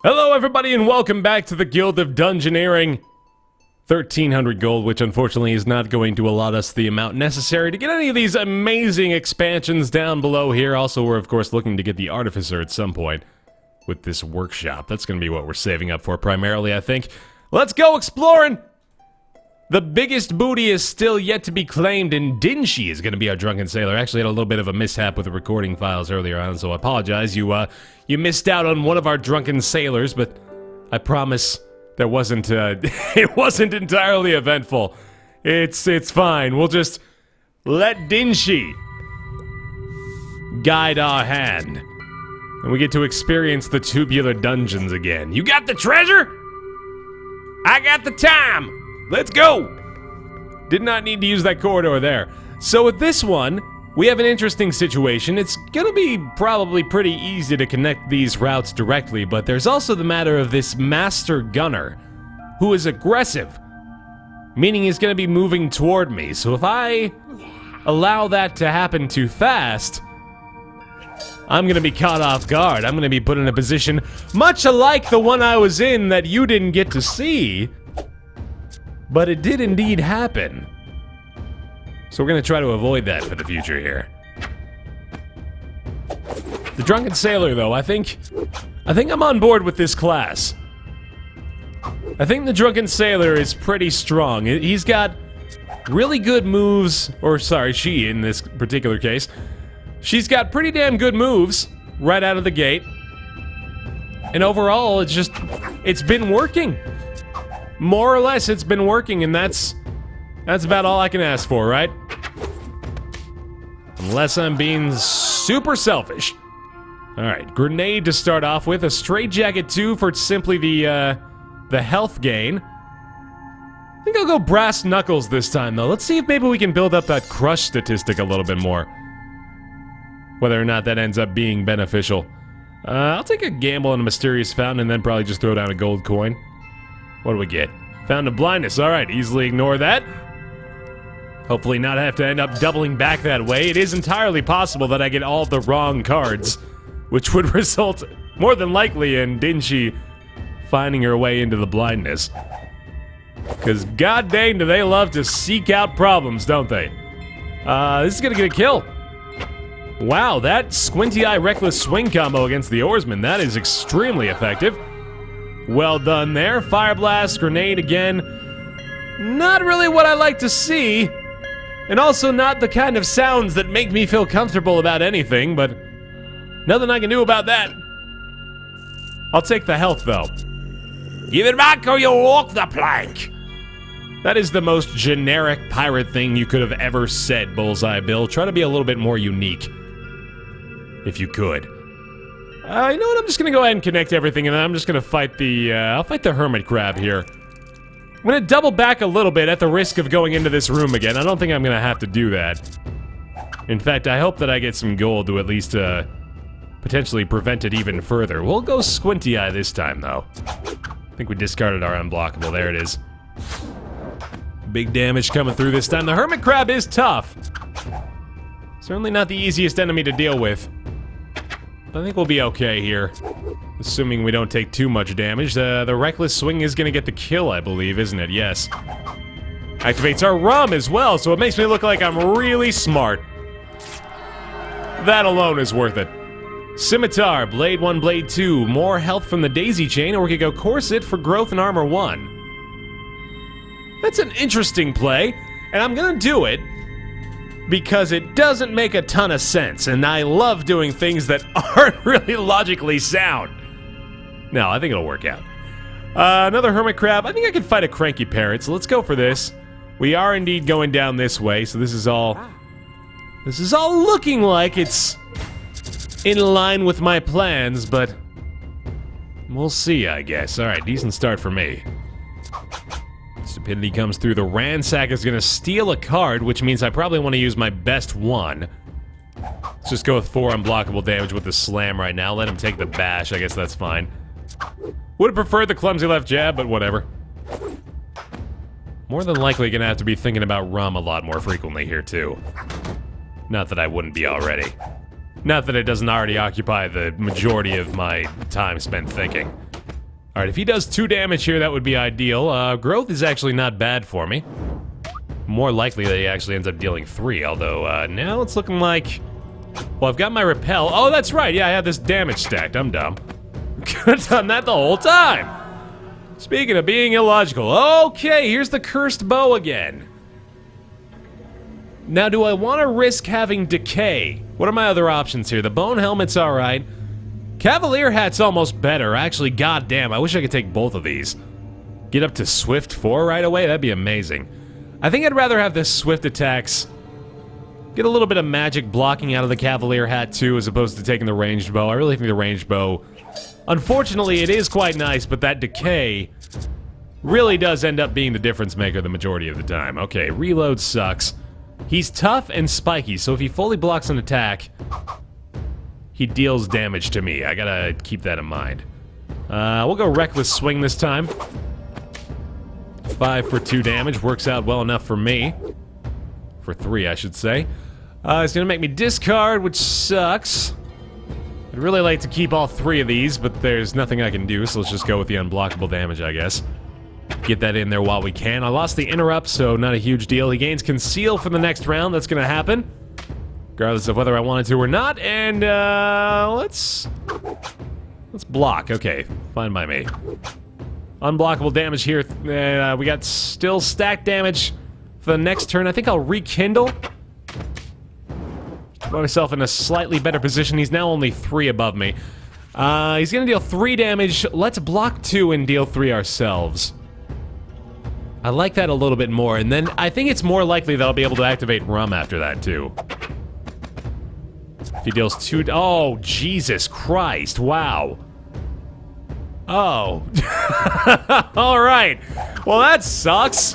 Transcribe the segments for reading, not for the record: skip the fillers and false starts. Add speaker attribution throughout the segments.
Speaker 1: Hello everybody and welcome back to the Guild of Dungeoneering. 1,300 gold, which unfortunately is not going to allot us the amount necessary to get any of these amazing expansions down below here. Also, we're of course looking to get the Artificer at some point with this workshop. That's going to be what we're saving up for primarily, I think. Let's go exploring! The biggest booty is still yet to be claimed, and Dinshi is going to be our drunken sailor. Actually had a little bit of a mishap with the recording files earlier on, so I apologize. You missed out on one of our drunken sailors, but I promise there wasn't, it wasn't entirely eventful. It's fine. We'll just let Dinshi guide our hand, and we get to experience the tubular dungeons again. You got the treasure? I got the time! Let's go! Did not need to use that corridor there. So with this one, we have an interesting situation. It's gonna be probably pretty easy to connect these routes directly, but there's also the matter of this Master Gunner, who is aggressive, meaning he's gonna be moving toward me. So if I allow that to happen too fast, I'm gonna be caught off guard. I'm gonna be put in a position much alike the one I was in that you didn't get to see. But it did indeed happen. So we're gonna try to avoid that for the future here. The Drunken Sailor, though, I think I'm on board with this class. I think the Drunken Sailor is pretty strong. He's got really good moves, or sorry, she in this particular case. She's got pretty damn good moves right out of the gate. And overall, it's been working. More or less, it's been working, and that's about all I can ask for, right? Unless I'm being super selfish. Alright, grenade to start off with, a straitjacket too for simply the health gain. I think I'll go brass knuckles this time, though. Let's see if maybe we can build up that crush statistic a little bit more. Whether or not that ends up being beneficial. I'll take a gamble on a mysterious fountain and then probably just throw down a gold coin. What do we get? Found a blindness. Alright, easily ignore that. Hopefully not have to end up doubling back that way. It is entirely possible that I get all the wrong cards, which would result, more than likely, in Dinshi finding her way into the blindness. Because god dang do they love to seek out problems, don't they? This is gonna get a kill. Wow, that squinty eye reckless swing combo against the oarsman, that is extremely effective. Well done there. Fire blast, grenade again. Not really what I like to see. And also not the kind of sounds that make me feel comfortable about anything, but nothing I can do about that. I'll take the health, though. Give it back or you'll walk the plank. That is the most generic pirate thing you could have ever said, Bullseye Bill. Try to be a little bit more unique. If you could. You know what, I'm just gonna go ahead and connect everything, and then I'm just gonna fight the, I'll fight the hermit crab here. I'm gonna double back a little bit at the risk of going into this room again. I don't think I'm gonna have to do that. In fact, I hope that I get some gold to at least, potentially prevent it even further. We'll go squinty eye this time, though. I think we discarded our unblockable. There it is. Big damage coming through this time. The hermit crab is tough. Certainly not the easiest enemy to deal with. I think we'll be okay here, assuming we don't take too much damage. The reckless swing is gonna get the kill, I believe, isn't it? Yes. Activates our rum as well, so it makes me look like I'm really smart. That alone is worth it. Scimitar, Blade 1, Blade 2, more health from the daisy chain, or we could go Corset for growth and armor 1. That's an interesting play, and I'm gonna do it. Because it doesn't make a ton of sense, and I love doing things that aren't really logically sound. No, I think it'll work out. Another hermit crab. I think I can fight a cranky parrot, so let's go for this. We are indeed going down this way, so this is all looking like it's in line with my plans, but we'll see, I guess. Alright, decent start for me. Stupidity comes through. The ransack is gonna steal a card, which means I probably want to use my best one. Let's just go with 4 unblockable damage with the slam right now. Let him take the bash. I guess that's fine. Would have preferred the clumsy left jab, but whatever. More than likely gonna have to be thinking about rum a lot more frequently here, too. Not that I wouldn't be already. Not that it doesn't already occupy the majority of my time spent thinking. Alright, if he does 2 damage here, that would be ideal. Growth is actually not bad for me. More likely that he actually ends up dealing 3, although now it's looking like... Well, I've got my repel. Oh, that's right, yeah, I have this damage stacked. I'm dumb. Could have done that the whole time. Speaking of being illogical, okay, here's the cursed bow again. Now, do I want to risk having decay? What are my other options here? The bone helmet's alright. Cavalier hat's almost better. Actually, goddamn, I wish I could take both of these. Get up to Swift 4 right away? That'd be amazing. I think I'd rather have the Swift attacks. Get a little bit of magic blocking out of the Cavalier hat too, as opposed to taking the ranged bow. I really think the ranged bow... Unfortunately, it is quite nice, but that decay really does end up being the difference maker the majority of the time. Okay, reload sucks. He's tough and spiky, so if he fully blocks an attack... he deals damage to me. I gotta keep that in mind. We'll go Reckless Swing this time. 5 for 2 damage. Works out well enough for me. For 3, I should say. It's gonna make me discard, which sucks. I'd really like to keep all 3 of these, but there's nothing I can do, so let's just go with the unblockable damage, I guess. Get that in there while we can. I lost the interrupt, so not a huge deal. He gains Conceal for the next round. That's gonna happen. Regardless of whether I wanted to or not, and let's block. Okay, fine by me. Unblockable damage here. We got still stacked damage for the next turn. I think I'll rekindle. Put myself in a slightly better position. He's now only 3 above me. He's gonna deal 3 damage. Let's block 2 and deal 3 ourselves. I like that a little bit more, and then I think it's more likely that I'll be able to activate Rum after that too. He deals 2... Oh, Jesus Christ. Wow. Oh. Alright. Well, that sucks.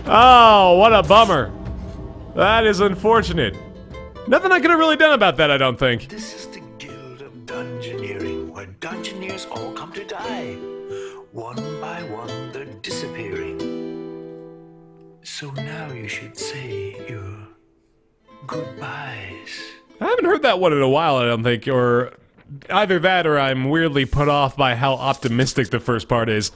Speaker 1: Oh, what a bummer. That is unfortunate. Nothing I could have really done about that, I don't think.
Speaker 2: This is the Guild of Dungeoneering, where Dungeoneers all come to die. One by one, they're disappearing. So now you should say your goodbyes.
Speaker 1: I haven't heard that one in a while, I don't think, or either that or I'm weirdly put off by how optimistic the first part is.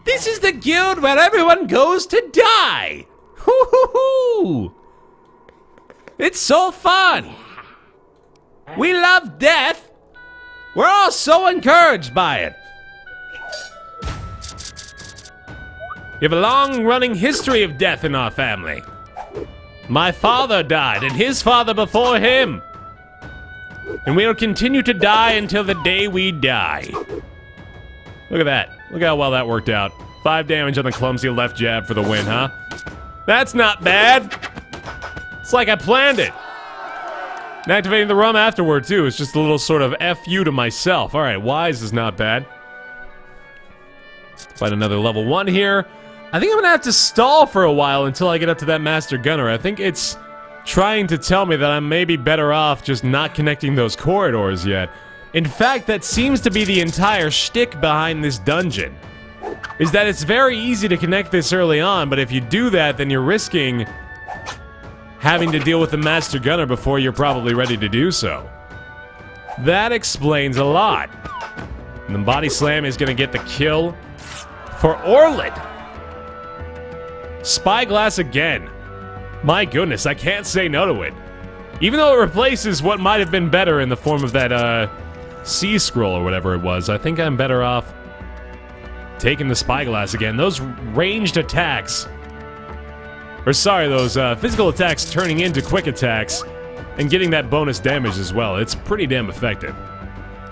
Speaker 1: This is the guild where everyone goes to die! Hoo-hoo-hoo! It's so fun! We love death! We're all so encouraged by it! We have a long-running history of death in our family. My father died, and his father before him. And we'll continue to die until the day we die. Look at that. Look how well that worked out. 5 damage on the clumsy left jab for the win, huh? That's not bad. It's like I planned it. And activating the Rum afterward, too. It's just a little sort of FU to myself. Alright, Wise is not bad. Find another level 1 here. I think I'm gonna have to stall for a while until I get up to that Master Gunner. I think it's trying to tell me that I'm maybe better off just not connecting those corridors yet. In fact, that seems to be the entire shtick behind this dungeon. Is that it's very easy to connect this early on, but if you do that, then you're risking having to deal with the Master Gunner before you're probably ready to do so. That explains a lot. And the Body Slam is gonna get the kill for Orlid. Spyglass again. My goodness, I can't say no to it. Even though it replaces what might have been better in the form of that, Sea Scroll or whatever it was, I think I'm better off taking the Spyglass again. Those ranged attacks... Or sorry, those physical attacks turning into quick attacks and getting that bonus damage as well. It's pretty damn effective.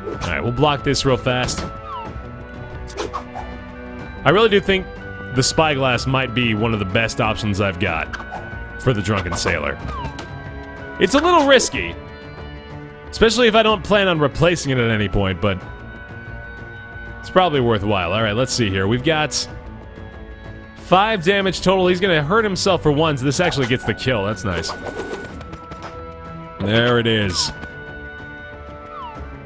Speaker 1: Alright, we'll block this real fast. I really do think the Spyglass might be one of the best options I've got for the Drunken Sailor. It's a little risky, especially if I don't plan on replacing it at any point, but it's probably worthwhile. Alright, let's see here. We've got 5 damage total. He's gonna hurt himself for 1, so this actually gets the kill. That's nice. There it is.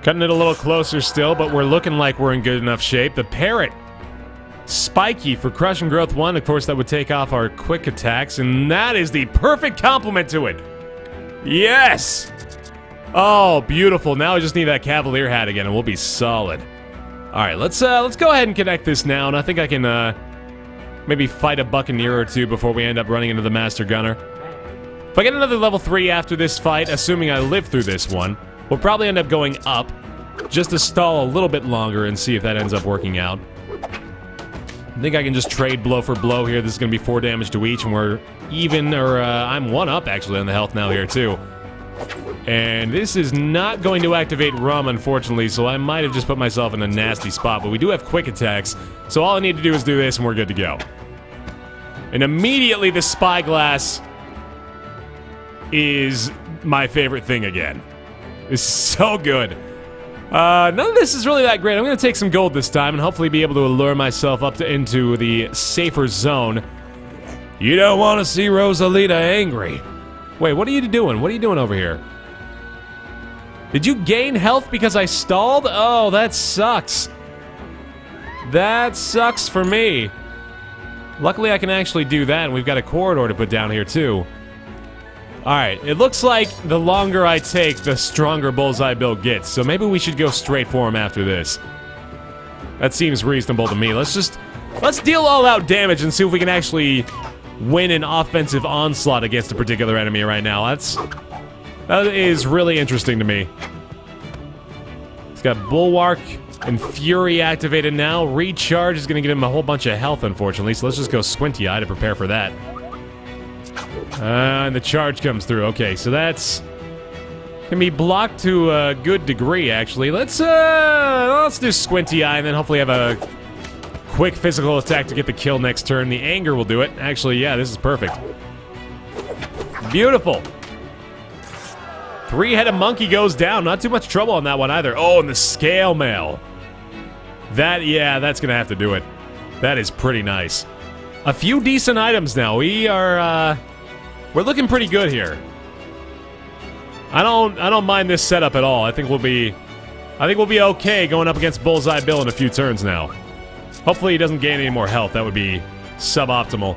Speaker 1: Cutting it a little closer still, but we're looking like we're in good enough shape. The Parrot. Spiky for Crush and Growth 1. Of course, that would take off our quick attacks, and that is the perfect complement to it. Yes! Oh, beautiful. Now I just need that Cavalier hat again, and we'll be solid. Alright, let's go ahead and connect this now, and I think I can, maybe fight a Buccaneer or two before we end up running into the Master Gunner. If I get another level 3 after this fight, assuming I live through this one, we'll probably end up going up, just to stall a little bit longer and see if that ends up working out. I think I can just trade blow for blow here. This is going to be 4 damage to each, and we're even, or I'm 1 up, actually, on the health now here, too. And this is not going to activate Rum, unfortunately, so I might have just put myself in a nasty spot, but we do have quick attacks, so all I need to do is do this, and we're good to go. And immediately the Spyglass is my favorite thing again. It's so good. None of this is really that great. I'm going to take some gold this time and hopefully be able to allure myself up into the safer zone. You don't want to see Rosalita angry. Wait, what are you doing? What are you doing over here? Did you gain health because I stalled? Oh, that sucks. That sucks for me. Luckily, I can actually do that, and we've got a corridor to put down here, too. Alright, it looks like the longer I take, the stronger Bullseye Bill gets, so maybe we should go straight for him after this. That seems reasonable to me. Let's deal all-out damage and see if we can actually win an offensive onslaught against a particular enemy right now. That is really interesting to me. He's got Bulwark and Fury activated now. Recharge is going to give him a whole bunch of health, unfortunately, so let's just go Squinty Eye to prepare for that. And the charge comes through. Okay, so that's can be blocked to a good degree, actually. Let's do Squinty Eye and then hopefully have a quick physical attack to get the kill next turn. The anger will do it. Actually, yeah, this is perfect. Beautiful. 3-headed monkey goes down. Not too much trouble on that one either. Oh, and the scale mail. That's gonna have to do it. That is pretty nice. A few decent items now. We're looking pretty good here. I don't mind this setup at all. I think we'll be okay going up against Bullseye Bill in a few turns now. Hopefully he doesn't gain any more health. That would be suboptimal.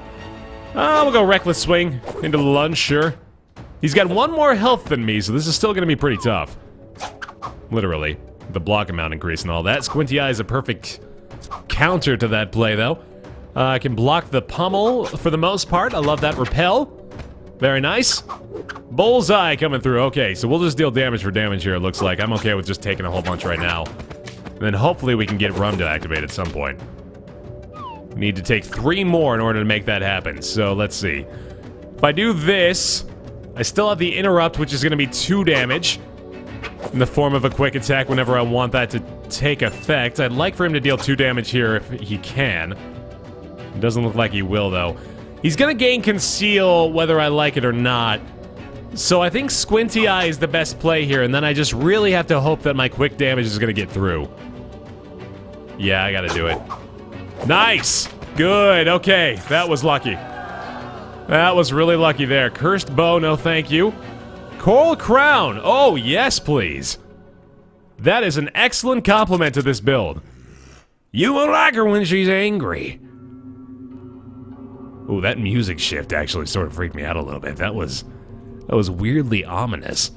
Speaker 1: We'll go Reckless Swing into the lunge, sure. He's got 1 more health than me, so this is still going to be pretty tough. Literally. The block amount increase and all that. Squinty Eye is a perfect counter to that play, though. I can block the pummel for the most part. I love that repel. Very nice. Bullseye coming through. Okay, so we'll just deal damage for damage here, it looks like. I'm okay with just taking a whole bunch right now. And then hopefully we can get Rum to activate at some point. Need to take 3 more in order to make that happen. So let's see. If I do this, I still have the interrupt, which is going to be 2 damage in the form of a quick attack whenever I want that to take effect. I'd like for him to deal 2 damage here if he can. It doesn't look like he will, though. He's gonna gain Conceal whether I like it or not. So I think Squinty Eye is the best play here, and then I just really have to hope that my quick damage is gonna get through. Yeah, I gotta do it. Nice! Good, okay. That was lucky. That was really lucky there. Cursed Bow, no thank you. Coral Crown! Oh, yes, please. That is an excellent compliment to this build. You will like her when she's angry. Ooh, that music shift actually sort of freaked me out a little bit. That was weirdly ominous.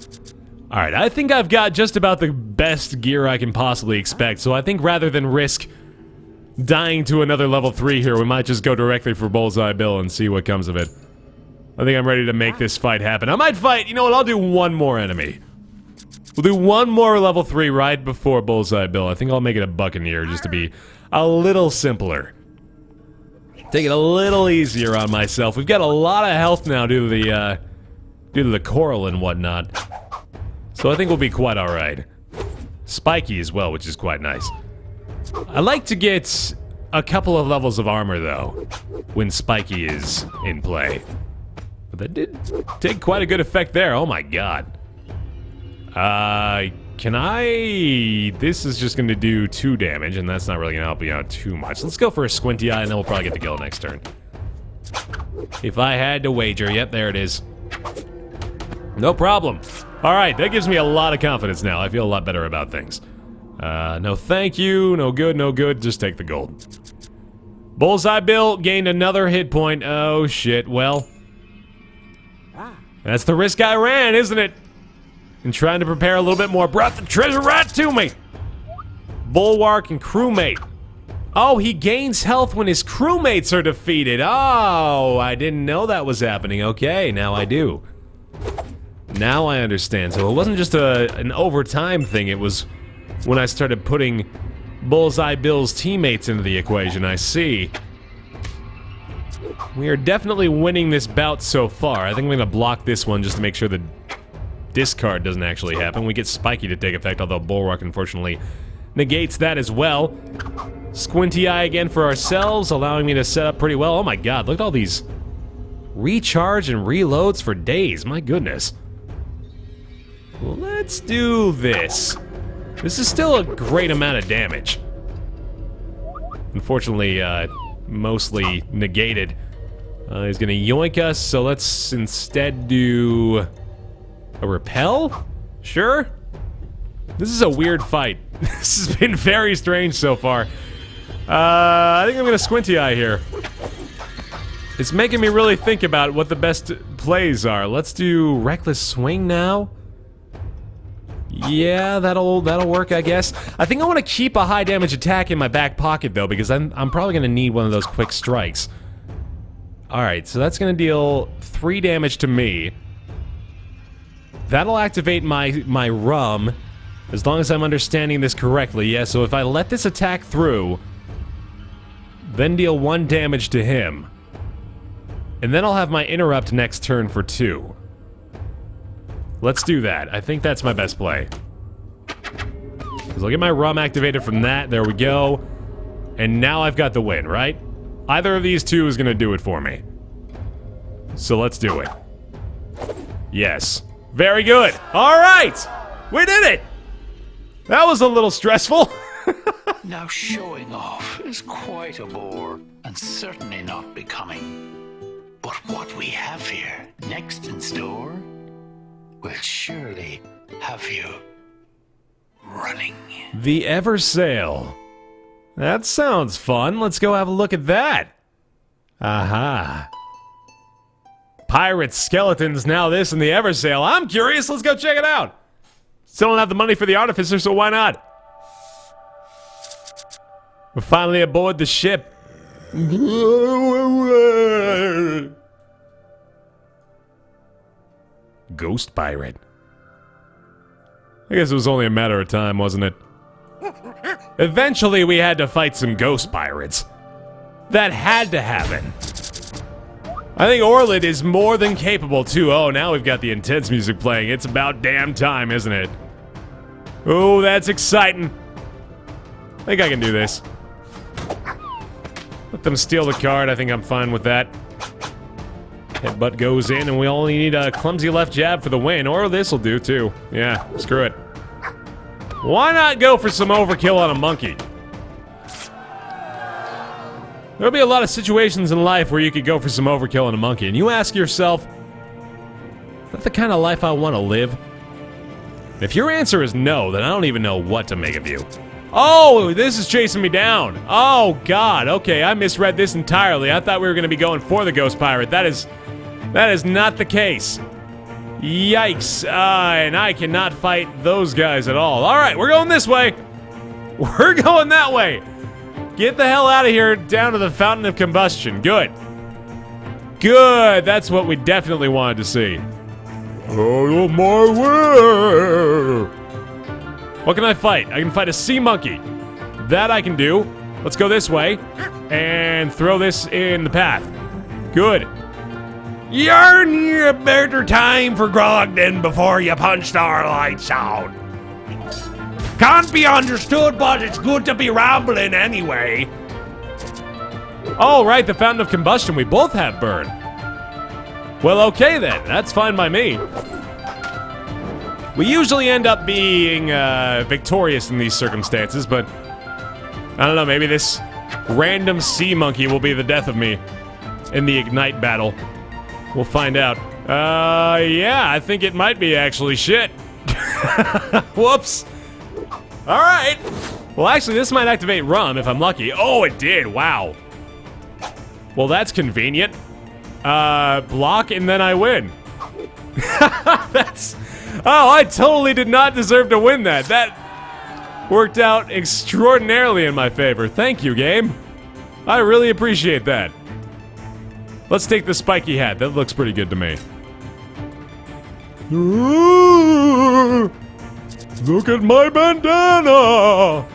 Speaker 1: Alright, I think I've got just about the best gear I can possibly expect, so I think rather than risk dying to another level 3 here, we might just go directly for Bullseye Bill and see what comes of it. I think I'm ready to make this fight happen. I might fight, you know what, I'll do 1 more enemy. We'll do 1 more level 3 right before Bullseye Bill. I think I'll make it a Buccaneer just to be a little simpler. Take it a little easier on myself. We've got a lot of health now due to the coral and whatnot. So I think we'll be quite alright. Spiky as well, which is quite nice. I like to get a couple of levels of armor, though, when Spiky is in play. But that did take quite a good effect there. Oh my god. Can I... This is just going to do 2 damage, and that's not really going to help you out too much. Let's go for a Squinty Eye, and then we'll probably get the kill next turn. If I had to wager, yep, there it is. No problem. Alright, that gives me a lot of confidence now. I feel a lot better about things. No thank you, no good, no good. Just take the gold. Bullseye Bill gained another hit point. Oh, shit. Well, that's the risk I ran, isn't it? And trying to prepare a little bit more. Brought the treasure right to me. Bulwark and crewmate. Oh, he gains health when his crewmates are defeated. Oh, I didn't know that was happening. Okay, now I do. Now I understand. So it wasn't just an overtime thing, it was when I started putting Bullseye Bill's teammates into the equation. I see. We are definitely winning this bout so far. I think I'm gonna block this one just to make sure the discard doesn't actually happen. We get Spiky to take effect, although Bulwark unfortunately negates that as well. Squinty Eye again for ourselves, allowing me to set up pretty well. Oh my god, look at all these recharge and reloads for days. My goodness. Let's do this. This is still a great amount of damage. Unfortunately, mostly negated. He's gonna yoink us, so let's instead do a repel? Sure. This is a weird fight. This has been very strange so far. I think I'm gonna Squinty Eye here. It's making me really think about what the best plays are. Let's do Reckless Swing now. Yeah, that'll work, I guess. I think I want to keep a high damage attack in my back pocket though, because I'm probably gonna need one of those quick strikes. Alright, so that's gonna deal 3 damage to me. That'll activate my rum, as long as I'm understanding this correctly. Yeah, so if I let this attack through, then deal 1 damage to him. And then I'll have my interrupt next turn for 2. Let's do that. I think that's my best play. Because I'll get my rum activated from that. There we go. And now I've got the win, right? Either of these two is going to do it for me. So let's do it. Yes. Very good. All right. We did it. That was a little stressful.
Speaker 2: Now showing off is quite a bore, and certainly not becoming. But what we have here next in store will surely have you running.
Speaker 1: The Eversail. That sounds fun. Let's go have a look at that. Aha. Pirates, skeletons, now this and the Eversail. I'm curious. Let's go check it out. Still don't have the money for the Artificer, so why not? We're finally aboard the ship. Ghost pirate. I guess it was only a matter of time, wasn't it? Eventually, we had to fight some ghost pirates. That had to happen. I think Orlid is more than capable, too. Oh, now we've got the intense music playing. It's about damn time, isn't it? Oh, that's exciting. I think I can do this. Let them steal the card. I think I'm fine with that. Headbutt goes in, and we only need a clumsy left jab for the win. Or this'll do, too. Yeah, screw it. Why not go for some overkill on a monkey? There'll be a lot of situations in life where you could go for some overkill on a monkey, and you ask yourself, is that the kind of life I want to live? If your answer is no, then I don't even know what to make of you. Oh, this is chasing me down. Oh, God. Okay, I misread this entirely. I thought we were going to be going for the Ghost Pirate. That is not the case. Yikes. And I cannot fight those guys at all. All right, we're going this way. We're going that way. Get the hell out of here down to the Fountain of Combustion. Good. Good. That's what we definitely wanted to see. Out of my way. What can I fight? I can fight a sea monkey. That I can do. Let's go this way and throw this in the path. Good. You're a better time for grog than before you punched our lights out. Can't be understood, but it's good to be rambling anyway. Oh, right, the Fountain of Combustion. We both have burn. Well, okay then. That's fine by me. We usually end up being victorious in these circumstances, but I don't know, maybe this random sea monkey will be the death of me in the Ignite battle. We'll find out. Yeah, I think it might be actually. Shit. Whoops. Alright. Well, actually, this might activate Rum if I'm lucky. Oh, it did. Wow. Well, that's convenient. Block and then I win. That's... Oh, I totally did not deserve to win that. worked out extraordinarily in my favor. Thank you, game. I really appreciate that. Let's take the spiky hat. That looks pretty good to me. Ooh, look at my bandana!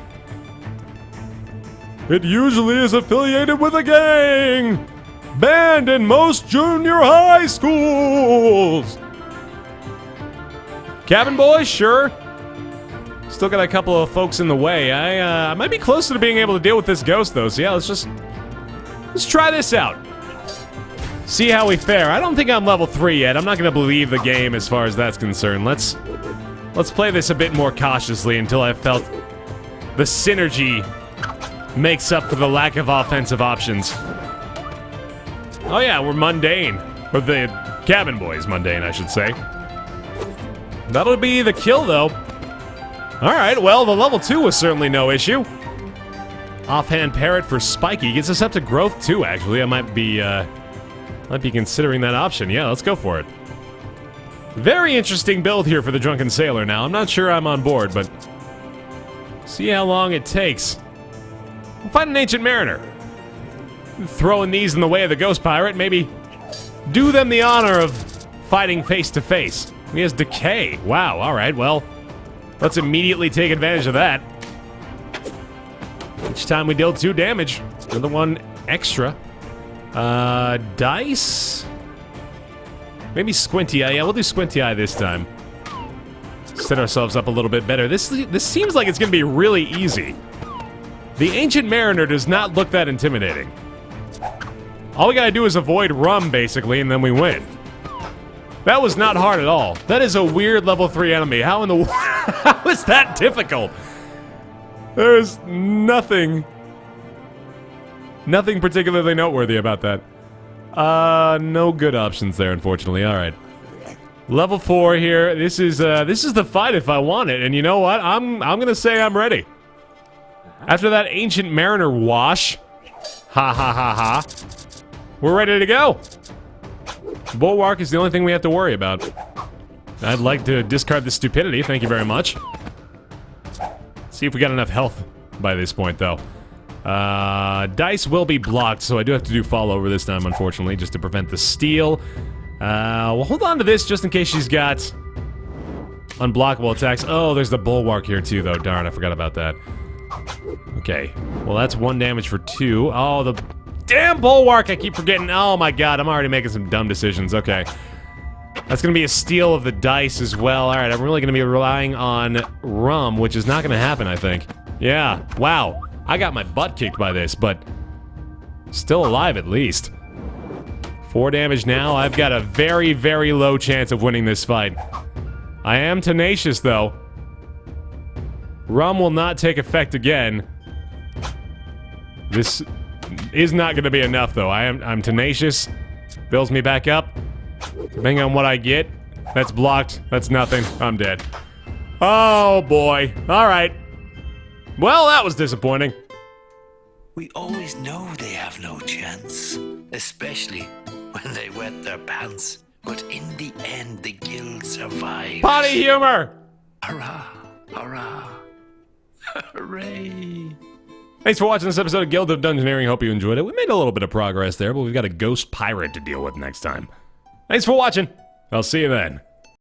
Speaker 1: It usually is affiliated with a gang! Banned in most junior high schools! Cabin boys, sure. Still got a couple of folks in the way. I might be closer to being able to deal with this ghost, though. So yeah, let's try this out. See how we fare. I don't think I'm level 3 yet. I'm not gonna believe the game as far as that's concerned. Let's play this a bit more cautiously until I've felt the synergy makes up for the lack of offensive options. Oh yeah, we're mundane. Or the cabin boys mundane, I should say. That'll be the kill, though. Alright, well, the level 2 was certainly no issue. Offhand parrot for spiky gets us up to growth 2, actually. I might be considering that option. Yeah, let's go for it. Very interesting build here for the Drunken Sailor now. I'm not sure I'm on board, but see how long it takes. We'll find an Ancient Mariner. Throwing these in the way of the Ghost Pirate, maybe do them the honor of fighting face to face. He has decay. Wow, alright, well, let's immediately take advantage of that. Each time we deal 2 damage, another one extra. Dice? Maybe Squinty Eye. Yeah, we'll do Squinty Eye this time. Set ourselves up a little bit better. This seems like it's gonna be really easy. The Ancient Mariner does not look that intimidating. All we gotta do is avoid rum, basically, and then we win. That was not hard at all. That is a weird level 3 enemy. How in the world? How is that difficult? There's nothing particularly noteworthy about that. No good options there, unfortunately. All right. Level 4 here. This is the fight if I want it. And you know what? I'm gonna say I'm ready. After that Ancient Mariner wash, ha ha ha ha, we're ready to go. Bulwark is the only thing we have to worry about. I'd like to discard the stupidity, thank you very much. See if we got enough health by this point, though. Dice will be blocked, so I do have to do fall over this time, unfortunately, just to prevent the steal. We'll hold on to this just in case she's got unblockable attacks. Oh, there's the Bulwark here, too, though. Darn, I forgot about that. Okay, well, that's 1 damage for 2. Oh, the damn Bulwark! I keep forgetting. Oh my god, I'm already making some dumb decisions. Okay. That's gonna be a steal of the dice as well. Alright, I'm really gonna be relying on rum, which is not gonna happen, I think. Yeah, wow. I got my butt kicked by this, but still alive at least. 4 damage now. I've got a very, very low chance of winning this fight. I am tenacious, though. Rum will not take effect again. This is not going to be enough, though. I'm tenacious. Builds me back up. Depending on what I get. That's blocked. That's nothing. I'm dead. Oh, boy. All right. Well, that was disappointing.
Speaker 2: We always know they have no chance, especially when they wet their pants. But in the end, the guild survives.
Speaker 1: Potty humor!
Speaker 2: Hurrah! Hurrah! Hooray!
Speaker 1: Thanks for watching this episode of Guild of Dungeoneering. Hope you enjoyed it. We made a little bit of progress there, but we've got a ghost pirate to deal with next time. Thanks for watching. I'll see you then.